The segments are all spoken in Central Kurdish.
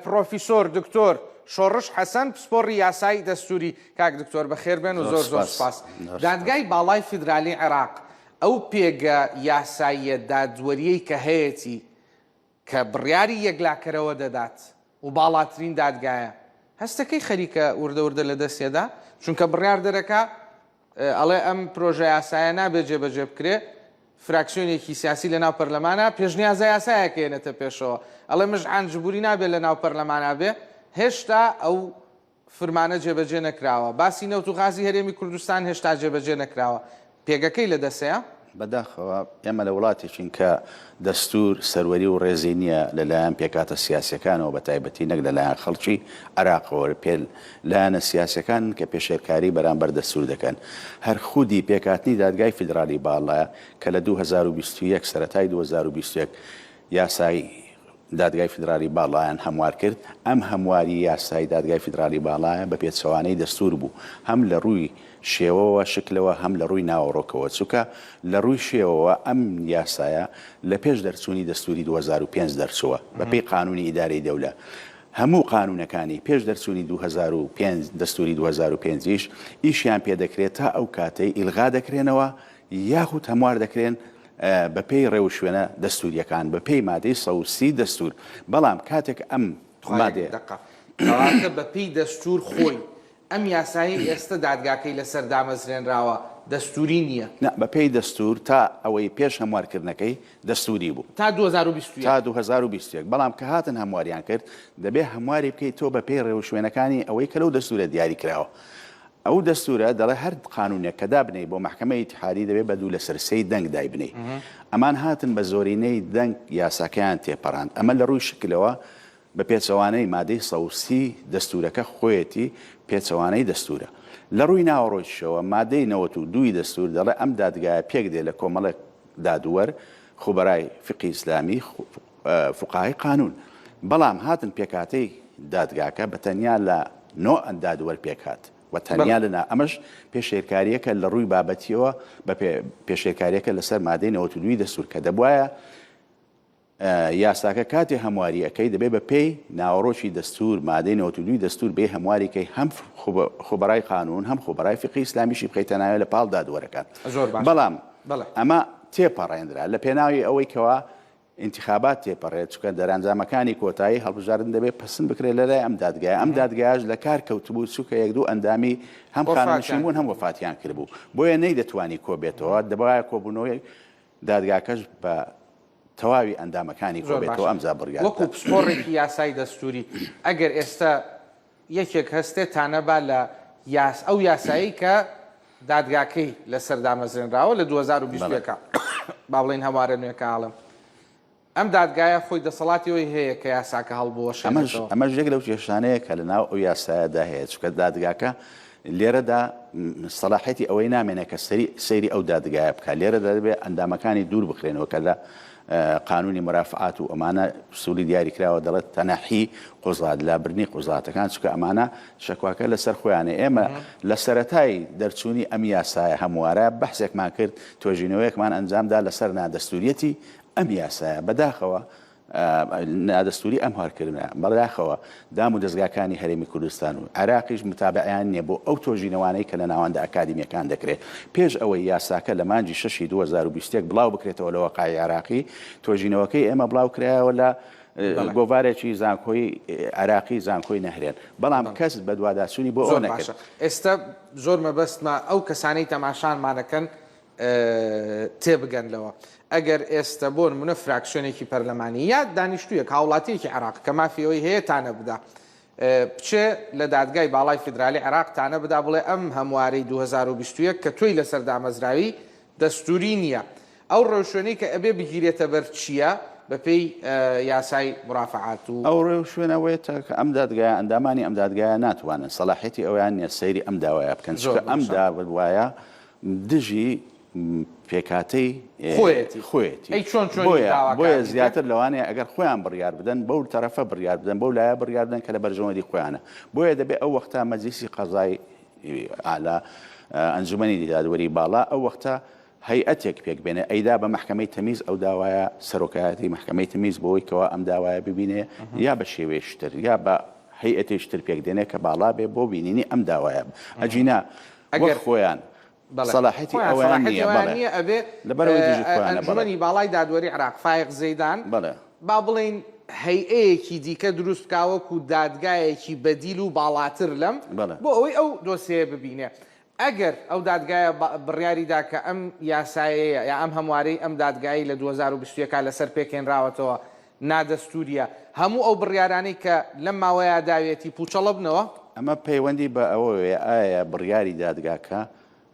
پرۆفیسۆر دکتۆر شۆڕش حەسەن پسپۆڕی یاسای دەستوری کاک دکتۆر بەخێر بێن و زۆر زۆر سپاس. دادگای باڵای فیدرالی عێراق ئەو پێگە یاساییە دادوەریەی کە هەیەی کە بڕیاری یەکلاکەرەوە دەدات و باڵاترین دادگایە هەستەکەی خەریکە وردە لە دەستێدا چونکە بڕیار دەرەکە ئەڵێ ئەم پرۆژە یاسایە نابێت جێبەجێ بکرێ فراکسیۆنێکی سیاسی لە ناو پەرلەمانە پێشنیازە یاسایەکەێنێتە پێشەوە ئەڵێ مژعان جبوری نابێت لە ناو پەرلەمانە بێ هێشتا ئەو فرمانە جێبەجێ نەکراوە باسی نەوت و غازی هەرێمی کوردستان هێشتا جێبەجێ نەکراوە پێگەکەی لە دەسەیە بەداخەوە ئێمە لە وڵاتێکین کە دەستور سەروەری و ڕێزی نییە لەلایەن پێکاتە سیاسەکانەوە بە تایبەتی نەک لەلایەن خەڵکی عێراقەوە پێ لایەنە سیاسەکان کە پێشێرکاری بەرامبەر دەستور دەکەن هەر خودی پێکاتنی دادگای فیدرالی باڵایە کە لە 2021 سەرەتای 2021 یاسای دادگای فیدرالی باڵایان هەموار کرد ئەم هەمواری یاسای دادگای فیدرالی باڵایە بە پێچەوانەی دەستور بوو هەم لە ڕووی شێوەوە شکلەوە هەم لە ڕووی ناوەڕۆکەوە چووکە لە ڕووی شێوەوە ئەم یاسایە لە پێش دەرچوونی دەستوری 2005 دەرچووە بەپێی قانونی ئیدارەی دەولە هەموو قانونەکانی پێش دەرچوونی 2005 دەستوری 2005 ئیشیان پێدەکرێت تا ئەو کاتەی ئیلغا دەکرێنەوە یاخود هەموار دەکرێن بەپێی ڕێوشوێنە دەستوریەکان بەپێی مادەی 130 دەستور بەڵام کاتێک ئەم مادەکەواتە بەپێی دەستور خۆی ئەم یاسایی ئێستا دادگاکەی لەسەر دامەزرێنراوە دەستوری نییە بەپێی دەستور تا ئەوەی پێش هەموارکردنەکەی دەستوری بوو تا 2021 بەڵام کە هاتن هەمواریان کرد دەبێت هەمواری بکەیت تۆ بەپێی ڕێوشوێنەکانی ئەوەی کە لەو دەستورە دیاری کراوە ئەو دەستورە دەڵێ هەر قانونێک کە دابنەی بۆ محکمەی ئیتحادی دەبێت بە دوو لە سەرسەی دەنگ دایبنەی ئەمان هاتن بە زۆرینەی دەنگ یاساکەیان تێپەڕاند ئەمە لە ڕووی شکلەوە بە پێچەوانەی مادەی 130 دەستورەکە خۆیەتی پێچەوانەی دەستورە لە ڕووی ناوەڕۆیشەوە مادەی 92 دەستور دەڵێ ئەم دادگایە پێک دێ لە کۆمەڵک دادوەر خوبەرای فقی ئیسلامی فقاهی قانون بەڵام هاتن پێکاتەی دادگاکە بە تەنیا لە نۆ دادوەر پێکات و تەنیا لەنا ئەمەش پێشێرکاریەکە لە ڕووی بابەتیەوە بە پێشێرکاریەکە لەسەر مادەی 92 دەستور کە دەبواە یاساکە کاتێ هەمواریەکەی دەبێت بە پێی ناوەڕۆکی دەستور مادەی 92 دەستور بێ هەمواریکەی هەم خوبەرای قانون هەم خوبەرای فقی ئیسلامیشی بخەیتە ناوێ لە پاڵ دادوەرەکان بەڵام ئەمە تێپەڕێنرا لە پێناوی ئەوەی کەوا انتخابات تێپەڕێت چکە دەرانجامەکانی کۆتایی هەڵبژاردن دەبێت پسند بکرێت لەلای ئەم دادگای ئەم دادگایش لە کار کەوتبوو چووکە یەک دوو ئەندامی هەم خانەشیمون هەم وەفاتیان کردبوو بۆیە نەیدەتوانی کۆبێتەوە دەبایە کۆبوونەوەی دادگاکەش بە تەواوی ئەندامەکانی کۆبێتەوە ئەمجا بڕیار وەکو پسپۆڕێکی یاسای دەستوری ئەگەر ئێستا یەکێک هەستێت تانەبا لە ئەو یاسایی کە دادگاکەی لەسەر دامەزرێنراوە لە 2021 با بڵێن هەوارە نوێکەڵم ئەم دادگایە خۆی دەسەڵاتیەوەی هەیە کە یاساکە هەڵبووە ئەمەش یەک لەو کێشانەیە کە لەناو ئەو یاسایەدا هەیە چکە دادگاکە لێرەدا سەلاحەتی ئەوەی نامێنێت کە سەیری ئەو دادگایە بکە لێرەدا دەبێت ئەندامەکانی دوور بخرێنەوە کە لە قانونی مرافعات و ئەمانە سووری دیاری کراوە دەڵێت تەنەحی قوزات لابرنی قوزاتەکان چکە ئەمانە شەکواکە لەسەر خۆیانە ئێمە لە سەرەتای دەرچوونی ئەم یاسایە هەموارە بەحسێکمان کرد تۆژینەوەیەکمان ئەنجامدا لەسەر نادەستوریەتی ئەم یاسایە بەداخەوە نادەستوری ئەم هەرکردە بەداخەوە دام و دەستگاکانی هەرێمی کوردستان و عێراقیش متابعیان نییە بۆ ئەو تۆژینەوانەی کە لە ناوەندە ئەکادمیەکان دەکرێت پێش ئەوەی یاساکە لە مانجی 6 2021 بڵاو بکرێتەوە لە وەقای عێراقی تۆژینەوەکەی ئێمە بڵاو کرایەوە لە گۆڤارێکی زانکۆی عێراقی زانکۆی نەهرێن بەڵام کەس بە دوواداچوونی بۆ ئەو نەکرد ئێستا زۆر مەبەستمە ئەو کەسانەی تەماشانمانەکەن تێبگەنلەوە ئەگەر ئێستا بۆ نمونە فراکسیۆنێکی پەرلەمانی یا دانیشتوویەک هاوڵاتیەکی عێراق کە مافیەوەی هەیە تانە بدا بچێ لە دادگای باڵای فیدرالی عێراق تانە بدا بڵێ ئەم هەموارەی 2021 کە تۆی لەسەر دامەزراوی دەستوری نییە ئەو ڕێوشوێنەی کە ئەبێ بگیرێتە بەر چییە بەپێی یاسای مرافعات و ئەو ڕێوشوێنەوەیە کە ئەم دادگایە ئەندامانی ئەم دادگایە ناتوانن سەلاحێتی ئەویان نیە سەیری ئەم داوایە بکەن چکە ئەم داوایە دژی پێکاتەی خۆیەتی بۆیە زیاتر لەوانەیە ئەگەر خۆیان بڕیار بدەن بەو تەرەفە بڕیار بدەن بەو لایە بڕیار بدەن کە لە بەرژەوەندی خۆیانە بۆیە دەبێت ئەو وەختە مەجلیسی قەزای ئالا ئەنجومەنی دادوەری باڵا ئەو وەختە هەیئەتێک پێک بێنێ ئەیدا بە محکمەی تەمیز ئەو داوایە سەرۆکایەتی محکمەی تەمیز بۆی کەەوە ئەم داوایە ببینێ یا بە شێوێشتر یا بە هەیئەتێشتر پێک دێنێ کە باڵا بێ بۆ بینینی ئەم داوایە ئەجینا ئەگەر خۆیان صلاحەتی ئەویان نییە ئەبێ لەبەرەوەی دژی خۆیانە ئەنجومەنی باڵای دادوەری عێراق فایق زەیدان با بڵێن هەیئەیەکی دیکە دروست بکاوەکو دادگایەکی بەدیل و باڵاتر لەم بۆ ئەوەی ئەو دۆسەیە ببینێ ئەگەر ئەو دادگایە بڕیاریدا کە ئەم یاسایەیە یا ئەم هەموارەی ئەم دادگایی لە 2021 لەسەر پێکێنراوەتەوە نادەستوریە هەموو ئەو بڕیارانەی کە لەم ماوەیە داوێتی پوچەڵە بنەوە ئەمە پەیوەندی بە ئەوەیە ئایا بڕیاری دادگاکە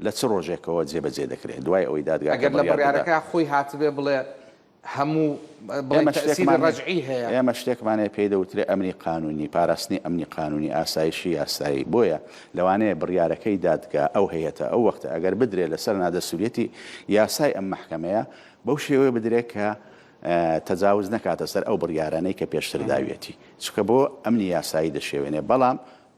لە چ ڕۆژێکەوە جێبەجێ دەکرێت دوای ئەوەی دادگا ئەگەر لە بڕیارەکە خۆی هاتبێ بڵێ هەموو ڕژعی هەیە ئێمە شتێکمانەیە پێی دەوترێ ئەمنی قانونی پاراستنی ئەمنی قانونی ئاسایشی یاسایی بۆیە لەوانەیە بڕیارەکەی دادگا ئەو هەیەتە ئەو وەختە ئەگەر بدرێت لەسەر نادەسوریەتی یاسای ئەم محکەمەیە بەو شێوەیە بدرێت کە تەجاوز نەکاتە سەر ئەو بڕیارانەی کە پێشتر داوێتی چکە بۆ ئەمنی یاسایی دەشێوێنێ بەڵام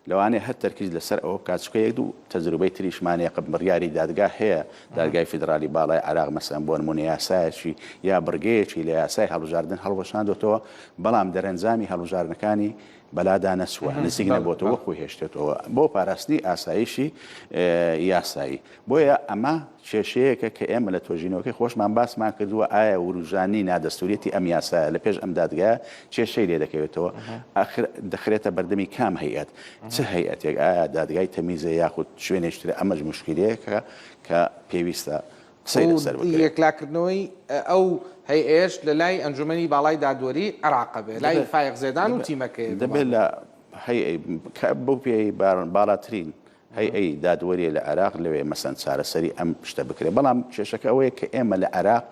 لەوانەیە هەر تەرکیز لەسەر ئەوە بکاتچکە یەک دوو تەجروبەی تریشمانەیە قب بڕیاری دادگا هەیە دادگای فیدرالی باڵای عێراق مەسەن بۆ نمونە یاسایەکی یا بڕگەیەکی لە یاسای هەڵبژاردن هەڵوەشاندوێتەوە بەڵام دەرەنجامی هەڵبژاردنەکانی بەلادا نەسووە نزیک نەبووەوە خۆی هێشتێتەوە بۆ پاراستنی ئاسایشی یاسایی بۆیە ئەمە کێشەیەکە کە ئێمە لە تۆژینەوەکەی خۆشمان باسمان کردووە ئایا وروژانی نادەستوریەتی ئەم یاسایە لە پێش ئەم دادگایە کێشەی لێ دەکەوێتەوە دەخرێتە بەردەمی کام هەیئەت چه هەیئەتێک ئایا دادگای تەمیزە یاخود شوێنێشترە ئەمەش مشکلەیەکە کە پێویستە یەکلاکردنەوەی ئەو هەیئەش لە لای ئەنجومەنی باڵای دادوەری عێراق بێ لای فایق زێدان و تیمەکەی دەبێت لە بەو پێی باڵاترین هەیئەی دادوەریە لە عێراق لەوێ مەسەن چارەسەری ئەم شتە بکرێت بەڵام کێشەکە ئەوەیە کە ئێمە لە عێراق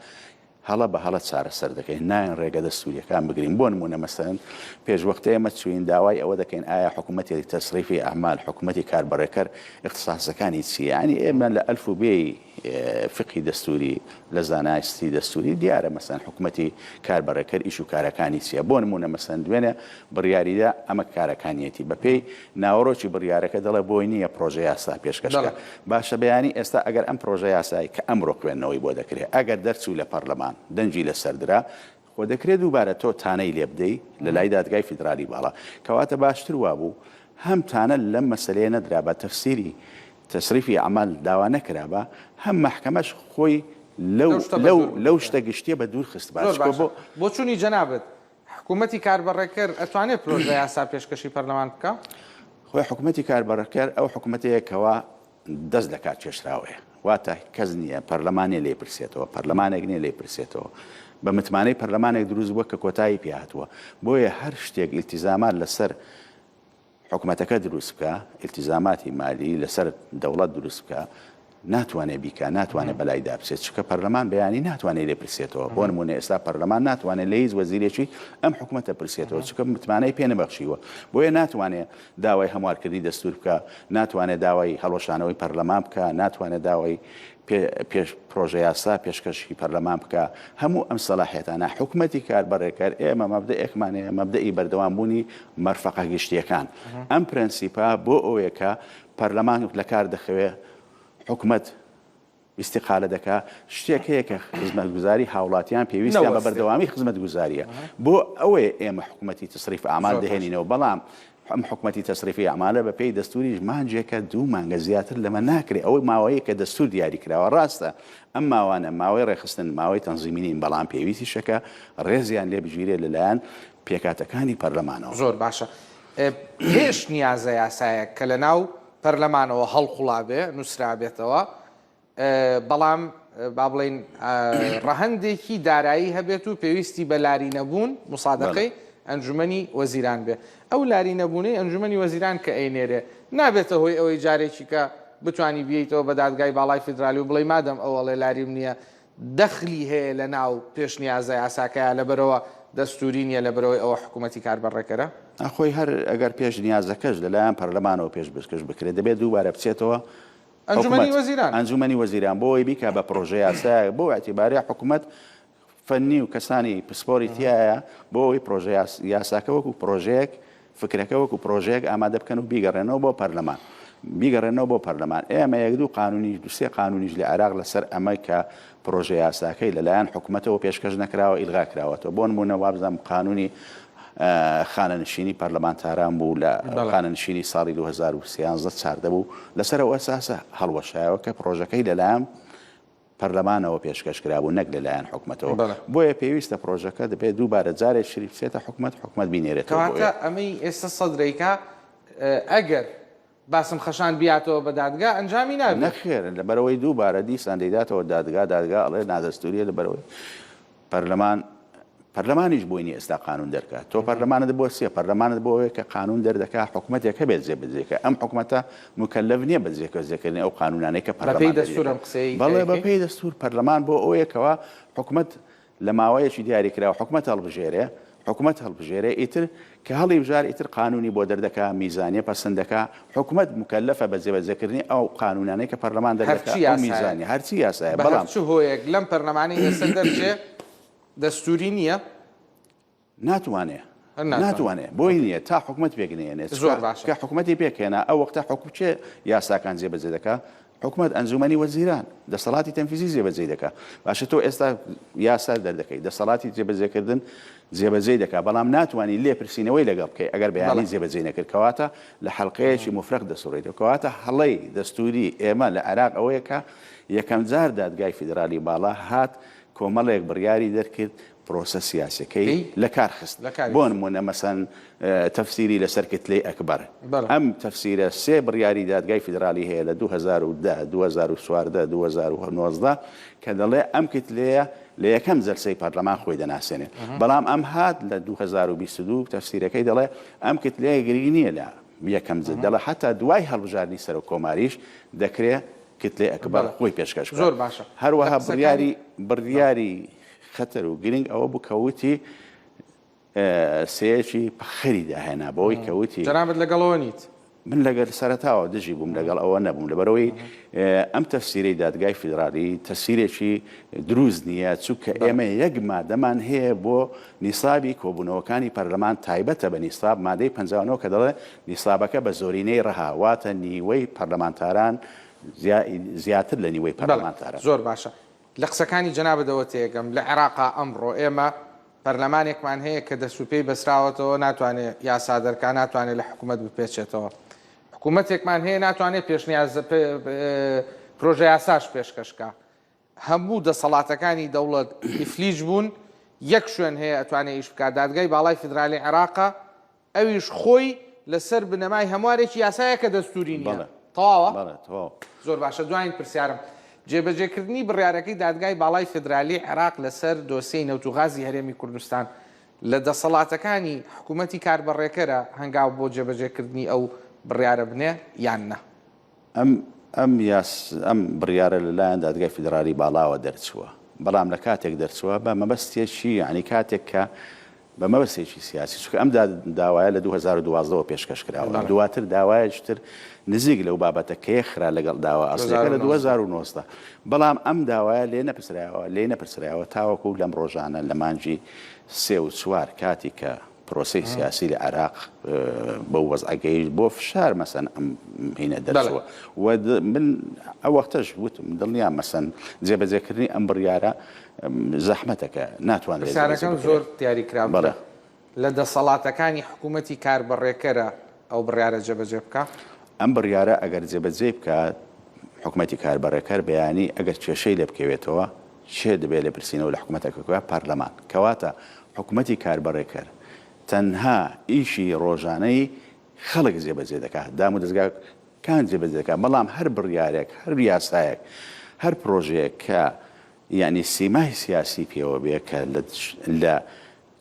هەڵە بە هەڵە چارەسەر دەکەین نایەن ڕێگە دەستوریەکان بگرین بۆ نمونە مەسەن پێشوەختە ئێمە چوین داوای ئەوە دەکەین ئایا حکوومەتی تەسریفی ئەعمال حکوومەتی کاربڕێکەر اختصاسەکانی چیە ینی ئێمە لە ئەلف و بێی فقی دەستوری لە زانایستی دەستوری دیارە مەسەن حکوومەتی کاربڕێکەر ئیش و کارەکانی چیە بۆ نمونە مەسەن دوێنێ بڕیاریدا ئەمە کارەکانیەتی بەپێی ناوەڕۆکی بڕیارەکە دەڵێ بۆی نییە پرۆژە یاسا پێشکەشکە باشە بەیانی ئێستا ئەگەر ئەم پرۆژە یاسایی کە ئەمڕۆ خوێندنەوەی بۆ دەکرێت ئەگەر دەرچوو لە پەرلەمان دەنجی لە سەردرا خۆ دەکرێت دووبارە تۆ تانەی لێ بدەی لە لای دادگای فیدرالی باڵا کەواتە باشتر وابوو هەم تانە لەم مەسەلەیە نەدرا بە تەفسیری تەسریفی ئەعمال داوا نەکرابە هەم محکەمەش خۆی لەو شتە گشتیە بە دوور خست بۆ چوونی جەنابەت حکوومەتی کاربڕێکەر ئەتوانێت پرۆژە یاسا پێشکەشی پەرلەمان بکە خۆی حکوومەتی کاربڕێکەر ئەو حکوومەتەیەکەوە دەست دەکات چێشراوەیە واتە کەس نییە پەرلەمانێ لێ پرسێتەوە پەرلەمانێک نییە لێ پرسێتەوە بە متمانەی پەرلەمانێک دروست بووە کە کۆتایی پێهاتووە بۆیە هەر شتێک ئیلتیزامات لەسەر حکوومەتەکە دروست بکە ئیلتیزاماتی مالی لەسەر دەوڵەت دروست بکە ناتوانێت بیکە ناتوانێت بەلای دابسێت چکە پەرلەمان بەیانی ناتوانێت لێ پرسێتەوە بۆ نمونە ئێستا پەرلەمان ناتوانێت لە هیچ وەزیرێکی ئەم حکوومەتە پرسێتەوە چکە متمانەی پێ نەبەخشیوە بۆیە ناتوانێت داوای هەموارکردنی دەستور بکە ناتوانێت داوای هەڵۆشانەوەی پەرلەمان بکە ناتوانێت داوای پێش پرۆژە یاسا پێشکەشی پەرلەمان بکە هەموو ئەم سەلاحیەتانە حکوومەتی کاربڕێکەر ئێمە مەبدەئێکمانەیە مەبدەئی بەردەوامبوونی مەرفەقە گشتیەکان ئەم پرەنسیپا بۆ ئەوەیەکە پەرلەمان لە کار دەخەوێ حکوومەت استیقالە دەکا شتێک هەیە کە خزمەتگوزاری هاوڵاتیان پێویستیان بە بەردەوامی خزمەتگوزاریە بۆ ئەوەیە ئێمە حکوومەتی تەسریف ئاعمال دەهێنینەوە بەڵام ئەم حکوومەتی تەسریفی ئەعمالە بە پێی دەستوریش مانجێکە 2 مانگە زیاتر لەمە ناکرێت ئەوەی ماوەیە کە دەستور دیاری کراوە ڕاستە ئەم ماوانە ماوەی ڕێخستن ماوەی تەنزیمینین بەڵام پێویستی شەکە ڕێزیان لێ بژیرێت لەلایەن پێکاتەکانی پەرلەمانەوە زۆر باشە پێش نیازە یاسایە کە لە ناو پەرلەمانەوە هەڵقوڵابێ نووسرابێتەوە بەڵام با بڵێن ڕەهەندێکی دارایی هەبێت و پێویستی بە لاری نەبوون مسادقەی ئەنجومەنی وەزیران بێ ئەو لاری نەبوونەی ئەنجومەنی وەزیران کە ئەینێرێ نابێتە هۆی ئەوەی جارێکی کە بتانی بییتەوە بە دادگای باڵای فیدرالی و بڵێ مادەم ئەوەڵێ لاریم نییە دەخلی هەیە لە ناو پێش نیازە یاساکەیە لەبەرەوە دەستوری نیە لەبەرەوەی ئەوە حکوومەتی کاربڕێکەرە خۆی هەر ئەگەر پێش نیازەکەش لەلایەن پەرلەمانەوە پێش بکەش بکرێت دەبێت دووبارە بچێتەوە ئەنجومەنی وەزیران بۆی بیکە بە پرۆژە یاسایە بۆ ئەتیباری حکوومەت فەنی و کەسانی پسپۆری تایە بۆ ئەوی پرۆژە یاساکە وەکو پرۆژەیەک فکرەکە وەکو پرۆژەیەک ئامادە بکەن و بیگەڕێنەوە بۆ پەرلەمان بیگەڕێنەوە بۆ پەرلەمان ئێمە یەک دوو قانونی دوسێ قانونیش لە عێراق لەسەر ئەمە کە پرۆژە یاساکەی لەلایەن حکوومەتەوە پێشکەش نەکراوە ئیلغا کراوەتەوە بۆ نمونە وابزانام قانونی خانەنشینی پەرلەمانتاران بوو لە خانەنشینی ساڵی 2013 بوو لەسەرەوە ئەساسە هەڵوەشایەوە کە پرۆژەکەی لەلایەن پەرلەمانەوە پێشکەش کرابوو نەک لەلایەن حکوومەتەوە بۆیە پێویستە پرۆژەکە دەبێت دووبارە جارێک شری بچێتە حکوومەت بینێرێتەوە کەواتە ئەمەی ئێستا سەدرەیکا ئەگەر باسم خەشان بیاتەوە بە دادگا ئەنجامی نابێت نەخێر لەبەرەوەی دووبارە دیسان دەیداتەوە دادگا ئەڵێ نادەستوریە لەبەرەوەی پەرلەمانیش بۆی نیە ئێستا قانون دەرکات تۆ پەرلەمانت بۆ سێ پەرلەمانت بۆەوەی کە قانون دەردەکات حکوومەتێک هەبێت جێبەجێکە ئەم حکوومەتە مکەلەف نییە بەجێکردنی ئەو قانونانەی کە بەپێی دەستورم قسەی بەڵێ بەپێی دەستور پەرلەمان بۆ ئەوەیەکەوە حکوومەت لە ماوەیەکی دیاریکراوە حکوومەت هەڵبژێرێ حکوومەت هەڵبژێرێ ئیتر کە هەڵی بژار ئیتر قانونی بۆ دەردەکە میزانیە پەسەندەکە حکوومەت مکەلەفە بە جێبەجێکردنی ئەو قانونانەی کە پەرلەمان دەردەکات میزانی هەرچی یاسایە بەڵام چ هۆیەک لەم پەرلەمانەی ئێستا دەرچێ دەستوری نییە ناتوانێت بۆی نییە تا حکوومەت پێکنێنێت کە حکوومەتی پێکێنا ئەو وەختە حکوچێ یاساکان جێبەجێ دەکات حکوومەت ئەنجومەنی وەزیران دەسەڵاتی تەنفیزی جێبەجێ دەکات باشە تۆ ئێستا یاسا دەردەکەی دەسەڵاتی جێبەجێکردن جێبەجێ دەکات بەڵام ناتوانانی لێپرسینەوەی لەگەڵ بکەی ئەگەر بەیانی جێبەجێ نەکرد کەواتە لە حەڵقەیەکی مفرەق دەسوڕێتەوە کەواتە هەڵەی دەستوری ئێمە لە عێراق ئەوەیە کە یەکەم جار دادگای فیدرالی باڵا هات کۆمەڵێک بڕیاری دەرکرد پرۆسە سیاسەکەی لە کار خست بۆ نمونە مەسەن تەفسیری لەسەر کتلەی ئەکبەر ئەم تەفسیرە سێ بڕیاری دادگای فیدرالی هەیە لە 2010 2014 2019 کە دەڵێ ئەم کتلەیە لە یەکەم جەلسەی پەرلەمان خۆی دەناسێنێت بەڵام ئەم هات لە 2022 تەفسیرەکەی دەڵێ ئەم کتلەیە گرنگ نییە لە یەکەم دەڵێ حتا دوای هەڵبژاردننی سەر و کۆماریش دەکرێت کتلەی ئەکبەر خۆی پێشکەش زۆر باشە هەروەها بڕیاری خەتەر و گرنگ ئەوە بکەوتی سەیەکی پەخەری داهێنا بەوەی کەوتی جەنابەت لەگەڵەوە نیت من لەگەڵ سەرەتاوە دژی بووم لەگەڵ ئەوە نەبووم لەبەرەوەی ئەم تەفسیرەی دادگای فیدرالی تەفسیرێکی دروست نییە چونکە ئێمە یەک مادەمان هەیە بۆ نیسابی کۆبوونەوەکانی پەرلەمان تایبەتە بە نیساب مادەی 59 کە دەڵێ نیسابەکە بە زۆرینەی ڕەهاواتە نیوەی پەرلەمانتاران زیاتر لە نیوەی پەرلەمانتاران زۆر باشە لە قسەکانی جەنابەتەوە تێگەم لە عێراقا ئەمڕۆ ئێمە پەرلەمانێکمان هەیە کە دەسوپێی بەسراوەتەوە ناتوانێت یاسا دەرکا ناتوانێت لە حکوومەت بپێچێتەوە حکوومەتێکمان هەیە ناتوانێت پێشنیاز پرۆژە یاساش پێشکەشکە هەموو دەسەڵاتەکانی دەوڵەت ئیفلیج بوون یەک شوێن هەیە ئەتوانێت ئیش بکات دادگای باڵای فیدرالی عێراقا ئەویش خۆی لەسەر بنەمای هەموارێکی یاسایە کە دەستوری نییە تەواوە زۆر باشە دوایین پرسیارم جێبەجێکردنی بڕیارەکەی دادگای باڵای فیدرالی عێراق لەسەر دۆسیەی نەوتوغازی هەرێمی کوردستان لە دەسەڵاتەکانی حکوومەتی کاربەڕێکەرە هەنگاو بۆ جێبەجێکردنی ئەو بڕیارە بنێ یان نە ئەم بڕیارە لەلایەن دادگای فیدرالی باڵاوە دەرچووە بەڵام لە کاتێک دەرچووە بە مەبەستێکی ینی کاتێک کە بە مەبەستێکی سیاسی چونکە ئەم داوایە لە 2012 پێشکەش کراوە دواتر داوایەکتر نزیک لەو بابەتە کێخرا لەگەڵ داوا ئەسلەکە لە 2009 بەڵام ئەم داوایە لێ نەپرسرایەوە تاوەکو لەم ڕۆژانە لە مانجی 3 و 4 کاتی کە پرۆسی سیاسی لە عێراق بە وەزعەکەی بۆ فشار مەسەن ئەم هینە دەرچووە من ئەو وەختەش وتم دڵنیام مەسەن جێبەجێکردنی ئەم بڕیارە زەحمەتەکە ناتوانێت پرسیارەکەم زۆر دیاریکراوە لە دەسەڵاتەکانی حکوومەتی کاربەڕێکەرە ئەو بڕیارە جێبەجێ بکە ئەم بڕیارە ئەگەر جێبەجێ بکات حکوومەتی کاربەڕێکەر بەیانی ئەگەر کێشەی لێ بکەوێتەوە چێ دەبێت لە پرسینەوە لە حکوومەتەکە پەرلەمان کەواتە حکوومەتی کاربەڕێکەر تەنها ئیشی ڕۆژانەی خەڵک جێبەجێ دەکات دام و دەستگاکان جێبەجێ دەکات بەڵام هەر بڕیارێک هەر یاسایەک هەر پرۆژەیەک کە یعنی سیمای سیاسی پێوە بێ کە لە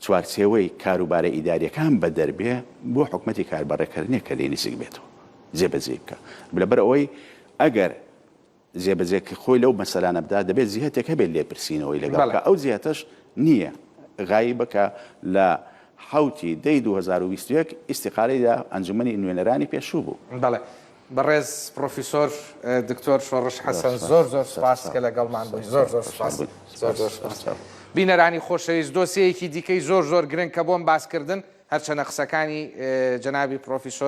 چوارچێوەی کاروبارە ئیداریەکان بە دەربێ بۆ حکوومەتی کاربەڕێکردنیە کە لێ نزیک بێتەوە جێبەجێ بکە لەبەر ئەوەی ئەگەر جێبەجێکی خۆی لەو مەسەلانە بدا دەبێت زیاتێک هەبێت لێپرسینەوەی لەگەڵ ئەو زیاتەش نییە غایبەکە لە حوتی دەی 2021 ئیستیقالەیدا ئەنجومەنی نوێنەرانی پێشوو بوو بەڵێ بەڕێز پرۆفیسۆر دکتۆر شۆڕش حەسەن زۆر سوپاس کە لەگەڵمان بووی زۆر سوپاس بینەرانی خۆشەویست دۆسیەیەکی دیکەی زۆر گرنگ کە بۆم باسکردن هەرچەنە قسەکانی جەنابی پرۆفیسۆر